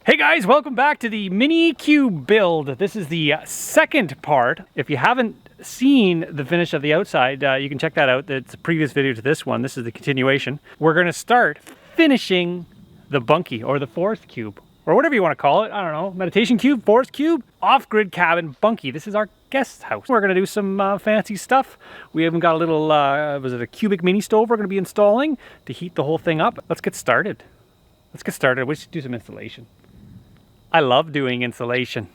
Hey guys, welcome back to the mini cube build. This is the second part. If you haven't seen the finish of the outside, you can check that out. It's a previous video to this one. This is the continuation. We're gonna start finishing the bunkie or the forest cube or whatever you want to call it. I don't know, meditation cube, forest cube, off-grid cabin bunkie. This is our guest house. We're gonna do some fancy stuff. We even got a little, was it a cubic mini stove we're gonna be installing to heat the whole thing up. Let's get started. We should do some installation. I love doing insulation.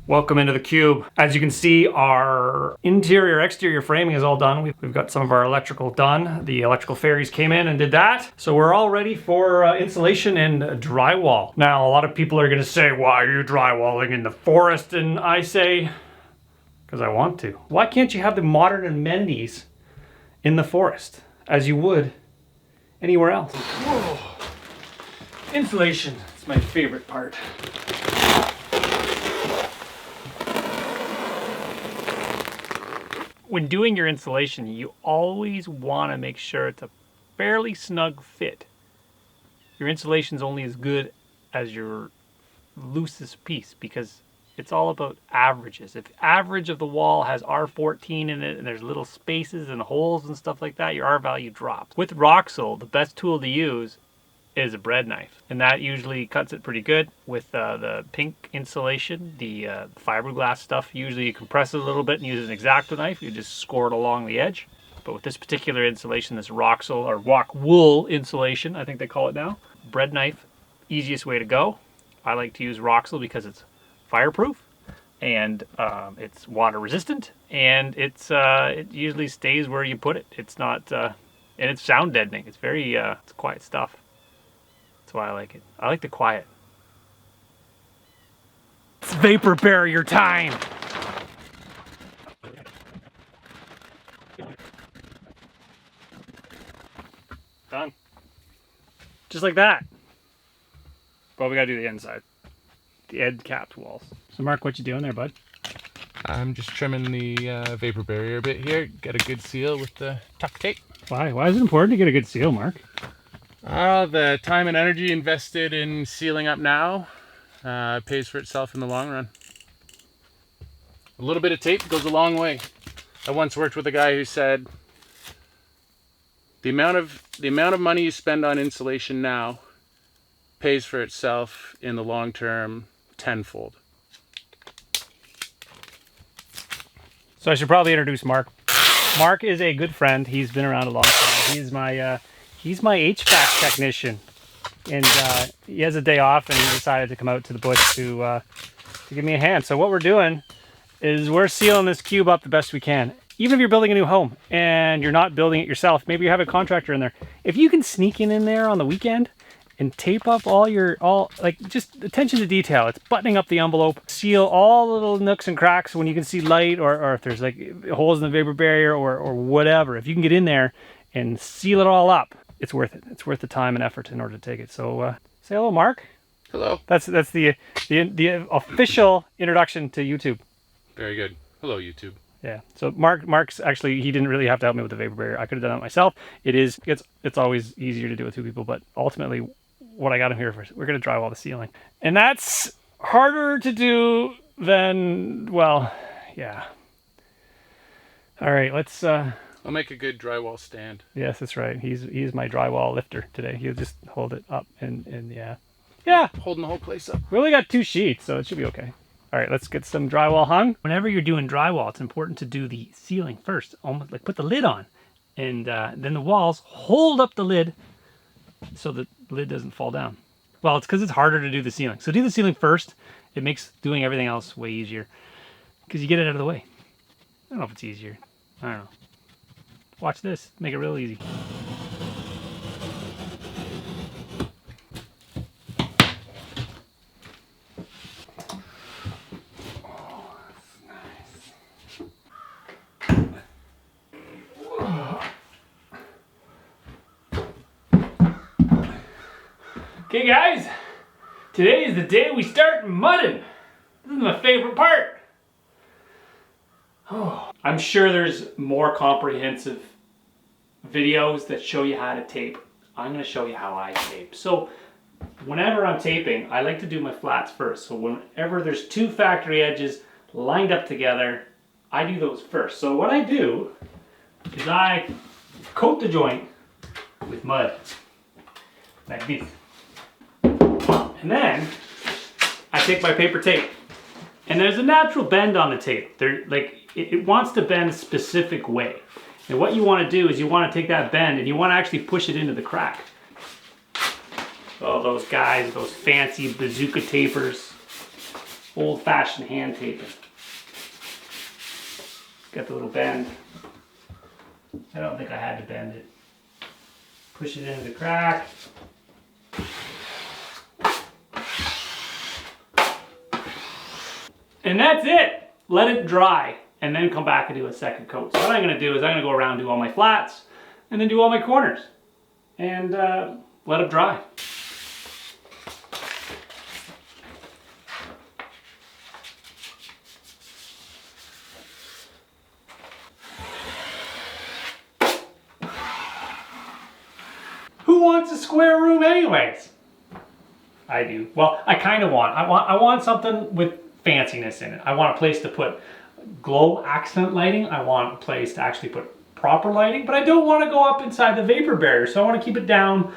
Welcome into the cube. As you can see, our interior, exterior framing is all done. We've got some of our electrical done. The electrical fairies came in and did that. So we're all ready for insulation and drywall. Now, a lot of people are gonna say, why are you drywalling in the forest? And I say, because I want to. Why can't you have the modern amenities in the forest as you would anywhere else? Whoa. Insulation, it's my favorite part. When doing your insulation, you always want to make sure it's a fairly snug fit. Your insulation's only as good as your loosest piece because it's all about averages. If average of the wall has R14 in it and there's little spaces and holes and stuff like that, your R value drops. With rockwool, the best tool to use is a bread knife, and that usually cuts it pretty good. With the pink insulation, the fiberglass stuff, usually you compress it a little bit and use an X-Acto knife. You just score it along the edge. But with this particular insulation, this rockwool or rockwool insulation, I think they call it now, bread knife, easiest way to go. I like to use rockwool because it's fireproof and it's water resistant, and it usually stays where you put it. It's not and it's sound deadening. It's very it's quiet stuff. That's why I like it. I like the quiet. It's vapor barrier time. Done. Just like that. Well, we gotta do the inside. The end capped walls. So Mark, what you doing there, bud? I'm just trimming the vapor barrier a bit here. Get a good seal with the tuck tape. Why? Why is it important to get a good seal, Mark? The time and energy invested in sealing up now pays for itself in the long run. A little bit of tape goes a long way. I once worked with a guy who said the amount of money you spend on insulation now pays for itself in the long term tenfold. So I should probably introduce Mark. Mark is a good friend. He's been around a long time. He's my HVAC technician, and he has a day off, and he decided to come out to the bush to give me a hand. So what we're doing is we're sealing this cube up the best we can. Even if you're building a new home and you're not building it yourself, maybe you have a contractor in there. If you can sneak in there on the weekend and tape up just attention to detail. It's buttoning up the envelope, seal all the little nooks and cracks when you can see light, or if there's like holes in the vapor barrier or whatever. If you can get in there and seal it all up, it's worth it. It's worth the time and effort in order to take it. So say hello, Mark. Hello. That's the official introduction to YouTube. Very good. Hello, YouTube. Yeah. So Mark's actually, he didn't really have to help me with the vapor barrier. I could have done it myself. It's always easier to do with two people, but ultimately what I got him here for, we're going to drywall the ceiling. And that's harder to do than, well, yeah. All right, let's I'll make a good drywall stand. Yes, that's right. He's my drywall lifter today. He'll just hold it up and yeah. Yeah. Holding the whole place up. We only got 2 sheets, so it should be okay. All right, let's get some drywall hung. Whenever you're doing drywall, it's important to do the ceiling first. Almost like put the lid on, and then the walls hold up the lid so the lid doesn't fall down. Well, it's because it's harder to do the ceiling. So do the ceiling first. It makes doing everything else way easier because you get it out of the way. I don't know if it's easier. I don't know. Watch this. Make it real easy. Okay guys, today is the day we start mudding. This is my favorite part. Oh, I'm sure there's more comprehensive videos that show you how to tape I'm going to show you how I tape. So whenever I'm taping, I like to do my flats first. So whenever there's two factory edges lined up together, I do those first. So what I do is I coat the joint with mud, like this. And then I take my paper tape, and there's a natural bend on the tape. It wants to bend a specific way. And what you want to do is you want to take that bend and you want to actually push it into the crack. Oh, those guys, those fancy bazooka tapers, old-fashioned hand taping. Got the little bend. I don't think I had to bend it. Push it into the crack. And that's it. Let it dry and then come back and do a second coat. So what I'm going to do is I'm going to go around and do all my flats and then do all my corners and let it dry. Who wants a square room anyways? I do. Well, I kind of want. I want something with fanciness in it. I want a place to put glow accent lighting. I want a place to actually put proper lighting, but I don't want to go up inside the vapor barrier. So I want to keep it down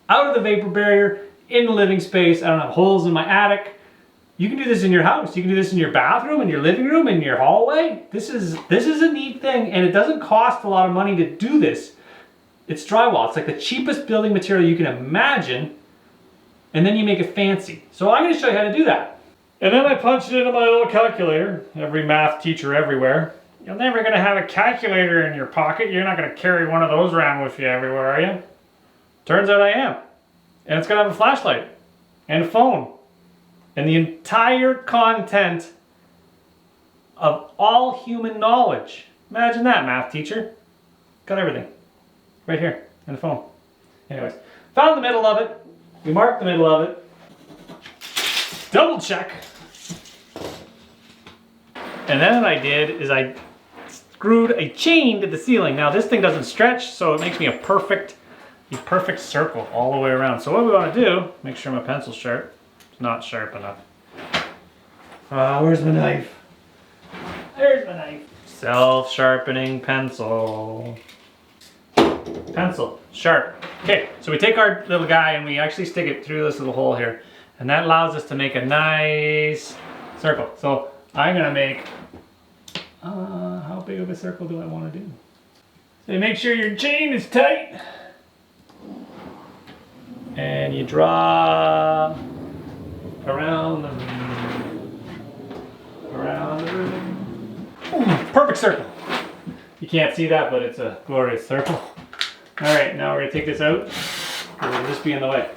out of the vapor barrier in the living space. I don't have holes in my attic. You can do this in your house. You can do this in your bathroom, in your living room, in your hallway. This is a neat thing, and it doesn't cost a lot of money to do this. It's drywall. It's like the cheapest building material you can imagine, and then you make it fancy. So I'm going to show you how to do that. And then I punch it into my little calculator. Every math teacher everywhere. You're never going to have a calculator in your pocket. You're not going to carry one of those around with you everywhere, are you? Turns out I am. And it's going to have a flashlight and a phone and the entire content of all human knowledge. Imagine that, math teacher. Got everything. Right here, in the phone. Anyways, found the middle of it. We marked the middle of it. Double check. And then what I did is I screwed a chain to the ceiling. Now this thing doesn't stretch, so it makes me a perfect circle all the way around. So what we want to do, make sure my pencil's sharp. It's not sharp enough. Where's my knife? There's my knife. Self-sharpening pencil. Pencil, sharp. Okay, so we take our little guy and we actually stick it through this little hole here. And that allows us to make a nice circle. So I'm gonna make, how big of a circle do I wanna do? So make sure your chain is tight. And you draw around the room. Ooh, perfect circle. You can't see that, but it's a glorious circle. All right, now we're gonna take this out because it'll just be in the way.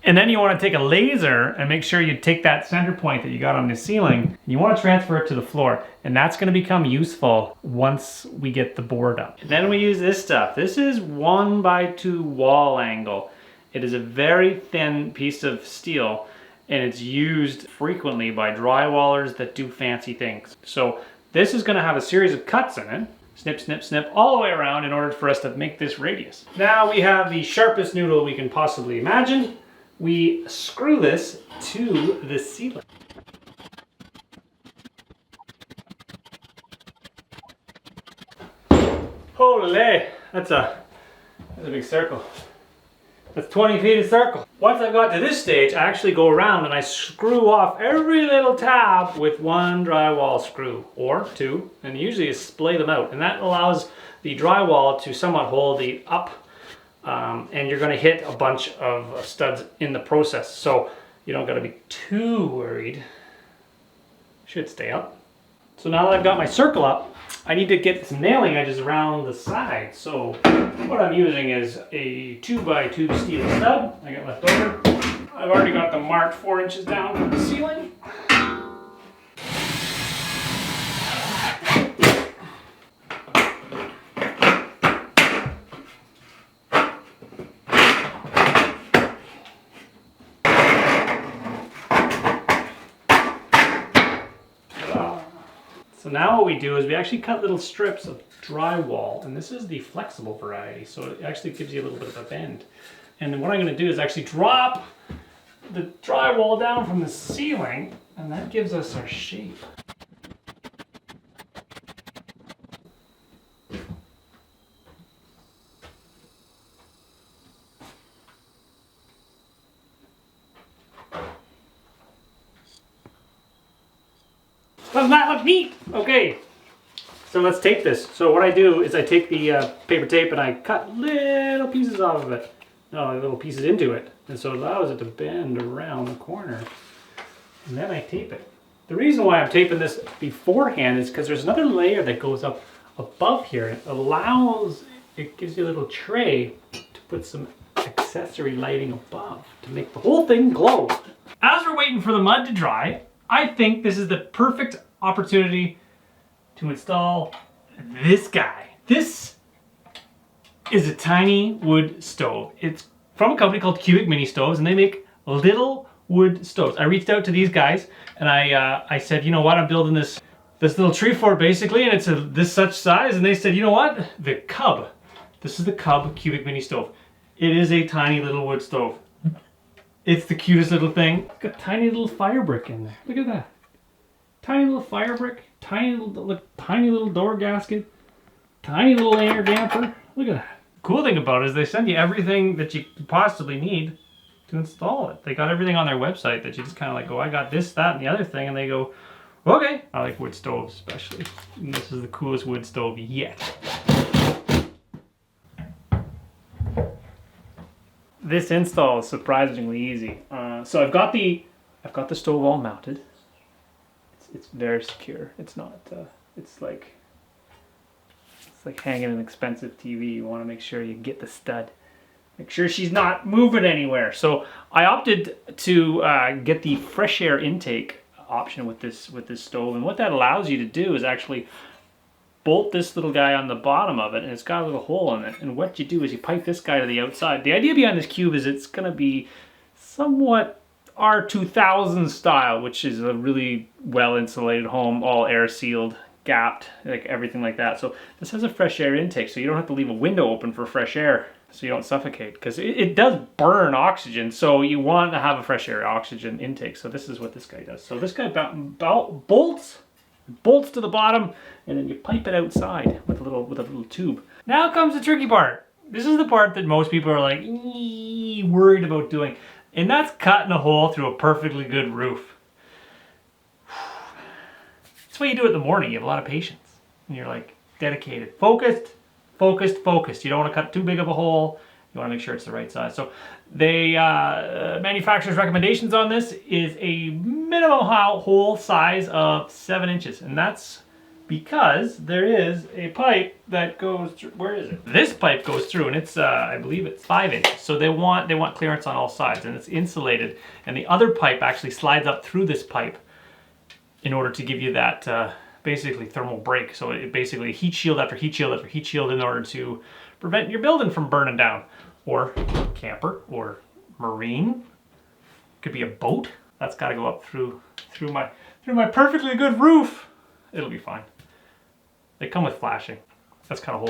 And then you want to take a laser and make sure you take that center point that you got on the ceiling and you want to transfer it to the floor. And that's going to become useful once we get the board up. And then we use this stuff. This is 1x2 wall angle. It is a very thin piece of steel and it's used frequently by drywallers that do fancy things. So this is going to have a series of cuts in it. Snip, snip, snip all the way around in order for us to make this radius. Now we have the sharpest noodle we can possibly imagine. We screw this to the ceiling. Holy, that's a big circle. That's 20 feet of circle. Once I've got to this stage, I actually go around and I screw off every little tab with one drywall screw, or two, and usually you splay them out. And that allows the drywall to somewhat hold the up, and you're gonna hit a bunch of studs in the process. So you don't gotta be too worried. Should stay up. So now that I've got my circle up, I need to get some nailing edges around the side. So what I'm using is a 2x2 steel stud I got left over. I've already got them marked 4 inches down from the ceiling. So now what we do is we actually cut little strips of drywall, and this is the flexible variety, so it actually gives you a little bit of a bend. And then what I'm going to do is actually drop the drywall down from the ceiling, and that gives us our shape. Doesn't that look neat? Okay, so let's tape this. So what I do is I take the paper tape and I cut little pieces off of it. No, little pieces into it. And so it allows it to bend around the corner. And then I tape it. The reason why I'm taping this beforehand is because there's another layer that goes up above here. It gives you a little tray to put some accessory lighting above to make the whole thing glow. As we're waiting for the mud to dry, I think this is the perfect opportunity to install this guy. This is a tiny wood stove. It's from a company called Cubic Mini Stoves, and they make little wood stoves. I reached out to these guys and I said, you know what, I'm building this little tree fort basically, and it's this such size, and they said, you know what, the Cub. This is the Cub Cubic Mini Stove. It is a tiny little wood stove. It's the cutest little thing. It's got a tiny little fire brick in there. Look at that. Tiny little fire brick, tiny little door gasket, tiny little air damper. Look at that. Cool thing about it is they send you everything that you possibly need to install it. They got everything on their website that you just kind of like go, I got this, that, and the other thing, and they go, okay. I like wood stoves especially. And this is the coolest wood stove yet. This install is surprisingly easy. So I've got the stove all mounted. It's very secure. It's not. It's like hanging an expensive TV. You want to make sure you get the stud. Make sure she's not moving anywhere. So I opted to get the fresh air intake option with this stove, and what that allows you to do is actually bolt this little guy on the bottom of it, and it's got a little hole in it. And what you do is you pipe this guy to the outside. The idea behind this cube is it's going to be somewhat R2000 style, which is a really well insulated home, all air sealed, gapped, like everything like that. So this has a fresh air intake, so you don't have to leave a window open for fresh air so you don't suffocate, because it does burn oxygen, so you want to have a fresh air oxygen intake. So this is what this guy does. So this guy bolts to the bottom, and then you pipe it outside with a little tube. Now comes the tricky part. This is the part that most people are like worried about doing, and that's cutting a hole through a perfectly good roof. That's why you do it in the morning. You have a lot of patience, and you're like dedicated, focused. You don't want to cut too big of a hole. You want to make sure it's the right size. So the manufacturer's recommendations on this is a minimum hole size of 7 inches. And that's because there is a pipe that goes through. Where is it? This pipe goes through, and it's, I believe it's 5 inches. So they want clearance on all sides, and it's insulated. And the other pipe actually slides up through this pipe in order to give you that basically thermal break. So it basically heat shield after heat shield after heat shield in order to prevent your building from burning down. Or camper, or marine. Could be a boat. That's got to go up through my perfectly good roof. It'll be fine. They come with flashing. That's kind of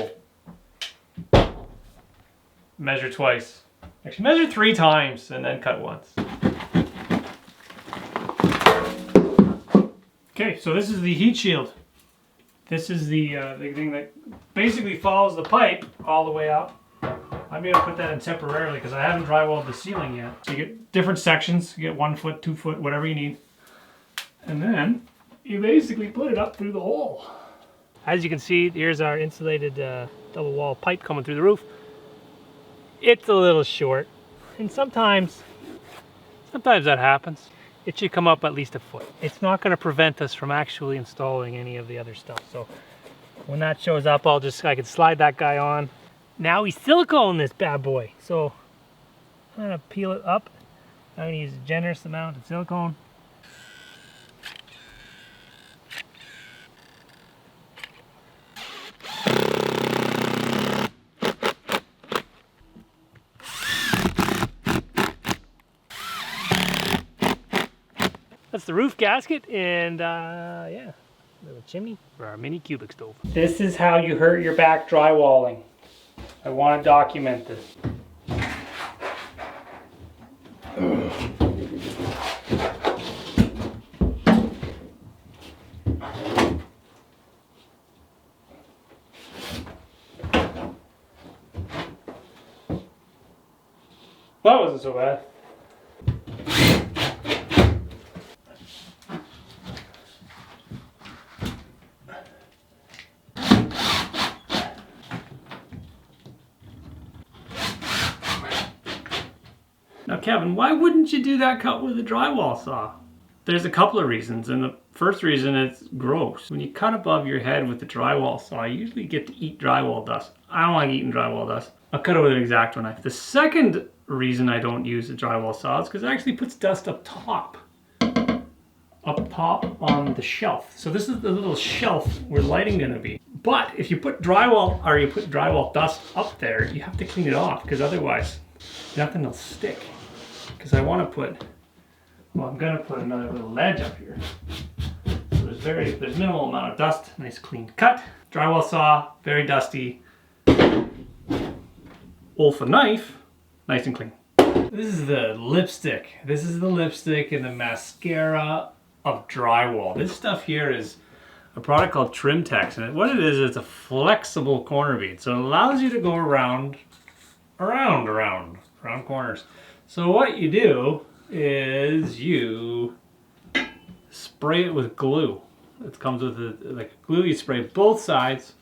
hole. Measure twice. Actually, measure 3 times and then cut once. Okay, so this is the heat shield. This is the thing that basically follows the pipe all the way up. I'm going to put that in temporarily because I haven't drywalled the ceiling yet. So you get different sections. You get 1 foot, 2 foot, whatever you need. And then you basically put it up through the hole. As you can see, here's our insulated double wall pipe coming through the roof. It's a little short. And sometimes that happens. It should come up at least a foot. It's not going to prevent us from actually installing any of the other stuff. So when that shows up, I can slide that guy on. Now we silicone this bad boy. So I'm gonna peel it up. I'm gonna use a generous amount of silicone. That's the roof gasket, and yeah. Little chimney for our mini cubic stove. This is how you hurt your back drywalling. I want to document this. That wasn't so bad. Now, Kevin, why wouldn't you do that cut with a drywall saw? There's a couple of reasons, and the first reason is gross. When you cut above your head with the drywall saw, you usually get to eat drywall dust. I don't like eating drywall dust. I'll cut it with an X-Acto knife. The second reason I don't use a drywall saw is because it actually puts dust up top on the shelf. So this is the little shelf where lighting gonna be. But if you put drywall dust up there, you have to clean it off because otherwise nothing will stick. Because I want to put, well, I'm gonna put another little ledge up here. So there's minimal amount of dust, nice clean cut. Drywall saw, very dusty. Olfa knife, nice and clean. This is the lipstick. This is the lipstick and the mascara of drywall. This stuff here is a product called Trimtex, and what it is, it's a flexible corner bead. So it allows you to go around corners. So what you do is you spray it with glue. It comes with like glue. You spray both sides,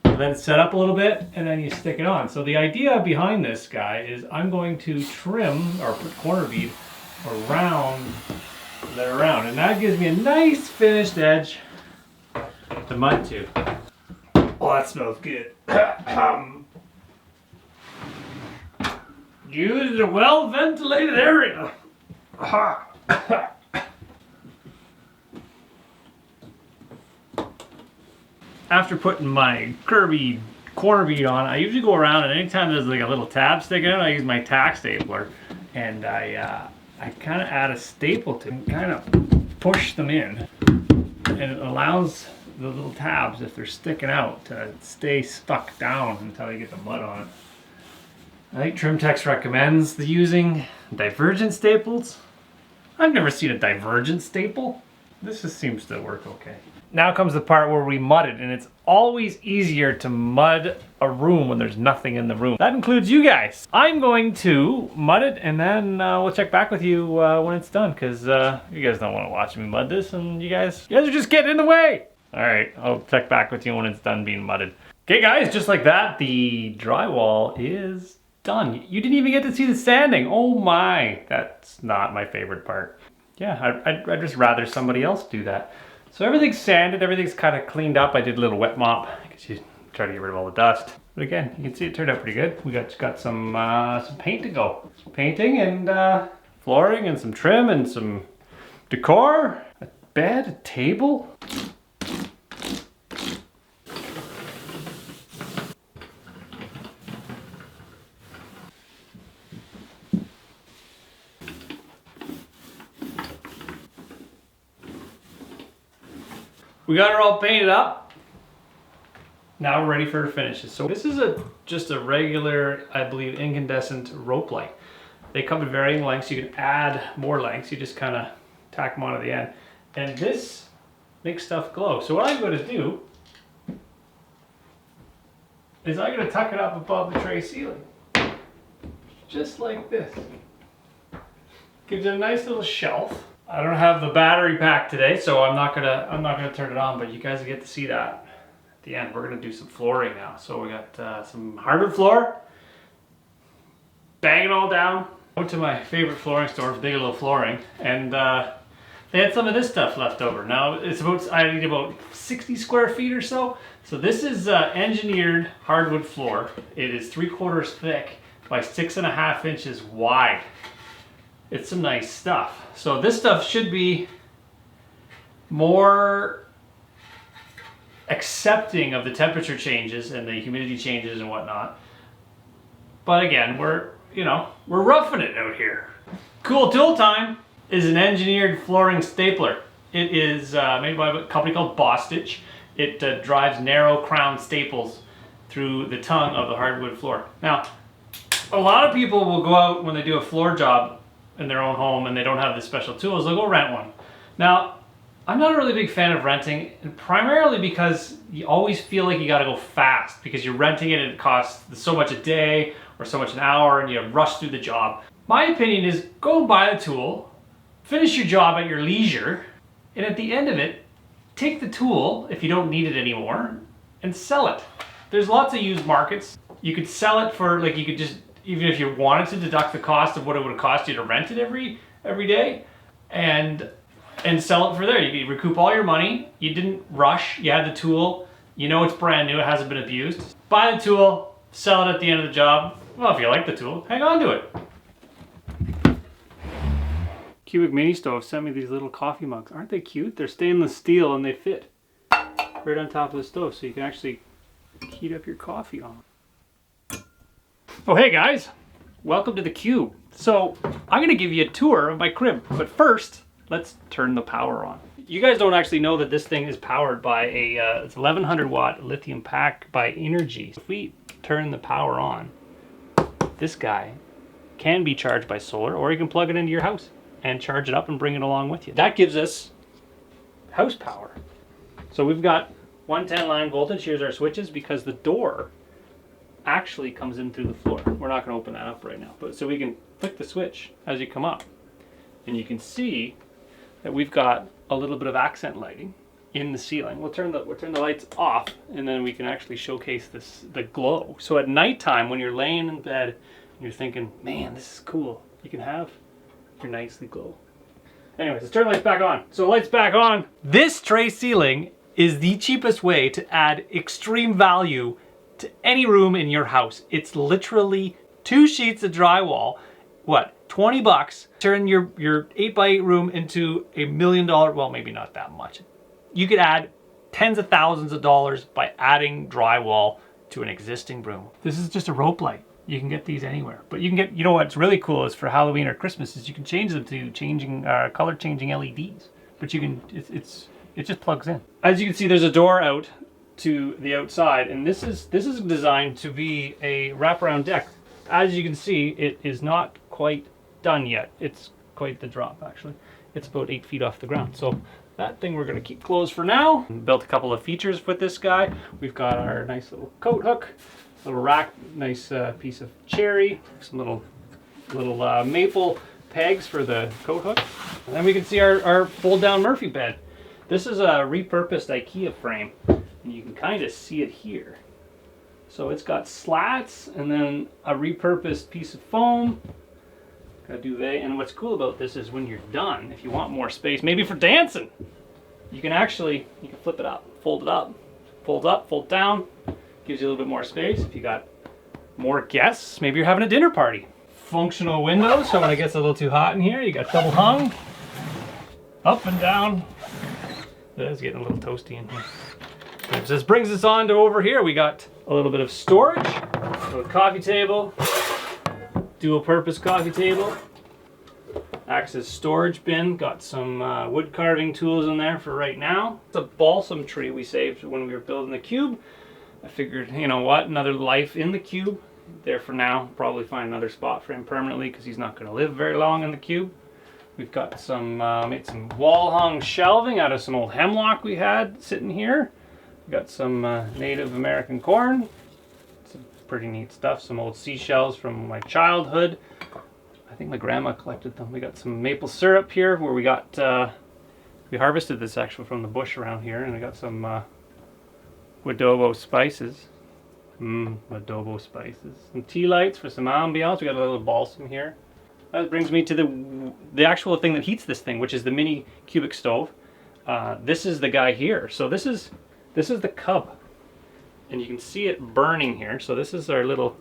you let it set up a little bit, and then you stick it on. So the idea behind this guy is I'm going to trim or put corner bead around, and that gives me a nice finished edge to mud to. Oh, that smells good. Use a well-ventilated area. After putting my corner bead on, I usually go around, and anytime there's like a little tab sticking out, I use my tack stapler, and I kind of add a staple to them, kind of push them in, and it allows the little tabs, if they're sticking out, to stay stuck down until you get the mud on it. I think Trimtex recommends using divergent staples. I've never seen a divergent staple. This just seems to work okay. Now comes the part where we mud it, and it's always easier to mud a room when there's nothing in the room. That includes you guys. I'm going to mud it, and then we'll check back with you when it's done, because you guys don't want to watch me mud this, and you guys are just getting in the way. All right, I'll check back with you when it's done being mudded. Okay guys, just like that, the drywall is done. You didn't even get to see the sanding. Oh my, that's not my favorite part. Yeah, I'd just rather somebody else do that. So everything's sanded, everything's kind of cleaned up. I did a little wet mop because you try to get rid of all the dust. But again, you can see it turned out pretty good. We got some paint to go. Painting and flooring and some trim and some decor. A bed, a table. We got her all painted up. Now we're ready for her finishes. So this is just a regular, I believe, incandescent rope light. They come in varying lengths. You can add more lengths. You just kind of tack them on at the end. And this makes stuff glow. So what I'm going to do is I'm going to tuck it up above the tray ceiling. Just like this. Gives it a nice little shelf. I don't have the battery pack today, so I'm not gonna turn it on, but you guys get to see that at the end. We're gonna do some flooring now. So we got some hardwood floor, bang it all down. I went to my favorite flooring store for Bigelow Flooring, and they had some of this stuff left over. Now I need about 60 square feet or so. So this is engineered hardwood floor. It is 3/4 thick by 6.5 inches wide. It's some nice stuff. So this stuff should be more accepting of the temperature changes and the humidity changes and whatnot. But again, we're roughing it out here. Cool tool time is an engineered flooring stapler. It is made by a company called Bostitch. It drives narrow crown staples through the tongue of the hardwood floor. Now, a lot of people will go out when they do a floor job in their own home and they don't have the special tools, they'll go rent one. Now, I'm not a really big fan of renting, and primarily because you always feel like you gotta go fast because you're renting it and it costs so much a day or so much an hour and you rush through the job. My opinion is go and buy the tool, finish your job at your leisure, and at the end of it, take the tool, if you don't need it anymore, and sell it. There's lots of used markets. You could sell it for, like, you could just, even if you wanted to deduct the cost of what it would cost you to rent it every day, and sell it for there. You could recoup all your money. You didn't rush. You had the tool. You know it's brand new. It hasn't been abused. Buy the tool, sell it at the end of the job. Well, if you like the tool, hang on to it. Cubic Mini Stove sent me these little coffee mugs. Aren't they cute? They're stainless steel and they fit right on top of the stove, so you can actually heat up your coffee on. Oh, hey guys, welcome to the Cube. So I'm gonna give you a tour of my crib, but first, let's turn the power on. You guys don't actually know that this thing is powered by it's 1100 watt lithium pack by Inergy. If we turn the power on, this guy can be charged by solar, or you can plug it into your house and charge it up and bring it along with you. That gives us house power. So we've got 110 line voltage. Here's our switches because the door actually comes in through the floor. We're not going to open that up right now, but so we can flick the switch as you come up, and you can see that we've got a little bit of accent lighting in the ceiling. We'll turn the lights off, and then we can actually showcase the glow. So at nighttime, when you're laying in bed and you're thinking, man, this is cool, you can have your nightly glow. Anyways, let's turn the lights back on. So lights back on. This tray ceiling is the cheapest way to add extreme value to any room in your house. It's literally 2 sheets of drywall. What, 20 bucks? Turn your 8x8 room into $1 million, well, maybe not that much. You could add tens of thousands of dollars by adding drywall to an existing room. This is just a rope light. You can get these anywhere, but you can get, you know what's really cool is for Halloween or Christmas is you can change them to color changing LEDs, but you can, it just plugs in. As you can see, there's a door out to the outside, and this is designed to be a wraparound deck. As you can see, it is not quite done yet. It's quite the drop, actually. It's about 8 feet off the ground. So that thing we're gonna keep closed for now. Built a couple of features with this guy. We've got our nice little coat hook, little rack, nice piece of cherry, some little maple pegs for the coat hook. And then we can see our fold down Murphy bed. This is a repurposed IKEA frame, and you can kind of see it here. So it's got slats and then a repurposed piece of foam, got a duvet. And what's cool about this is when you're done, if you want more space, maybe for dancing, you can flip it up, fold up, fold down, gives you a little bit more space. If you got more guests, maybe you're having a dinner party. Functional windows, so when it gets a little too hot in here, you got double hung, up and down. It's getting a little toasty in here. So this brings us on to over here. We got a little bit of storage, a little coffee table, dual purpose coffee table, acts as storage bin, got some wood carving tools in there for right now. It's a balsam tree we saved when we were building the cube. I figured, you know what, another life in the cube. There for now, probably find another spot for him permanently because he's not going to live very long in the cube. We've got some, made some wall hung shelving out of some old hemlock we had sitting here. We got some Native American corn, some pretty neat stuff, some old seashells from my childhood. I think my grandma collected them. We got some maple syrup here where we got, we harvested this actually from the bush around here, and we got some adobo spices. Adobo spices. Some tea lights for some ambiance. We got a little balsam here. That brings me to the actual thing that heats this thing, which is the mini cubic stove. This is the guy here. So this is the cub, and you can see it burning here. So this is our little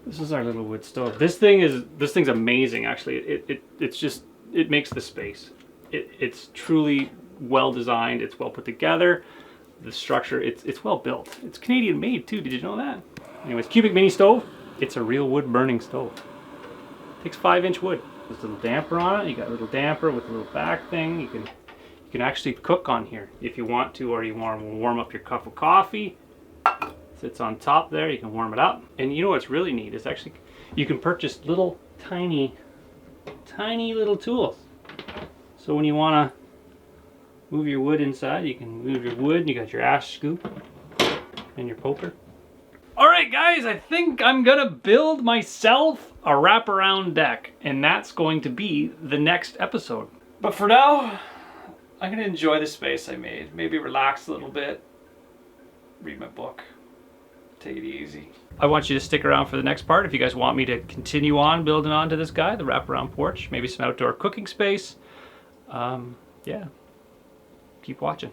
wood stove. This thing's amazing. Actually, it makes the space. It's truly well designed. It's well put together. The structure, it's well built. It's Canadian made too. Did you know that? Anyways, cubic mini stove. It's a real wood burning stove. Takes 5-inch wood. There's a little damper on it. You got a little damper with a little back thing. You can You can actually cook on here if you want to, or you want to warm up your cup of coffee. Sits on top there, you can warm it up. And you know what's really neat is actually you can purchase little tiny little tools. So when you want to move your wood inside, you can move your wood. You got your ash scoop and your poker. All right, guys, I think I'm gonna build myself a wraparound deck, and that's going to be the next episode. But for now, I'm gonna enjoy the space I made. Maybe relax a little bit, read my book, take it easy. I want you to stick around for the next part if you guys want me to continue on building onto this guy, the wraparound porch, maybe some outdoor cooking space. Yeah, keep watching.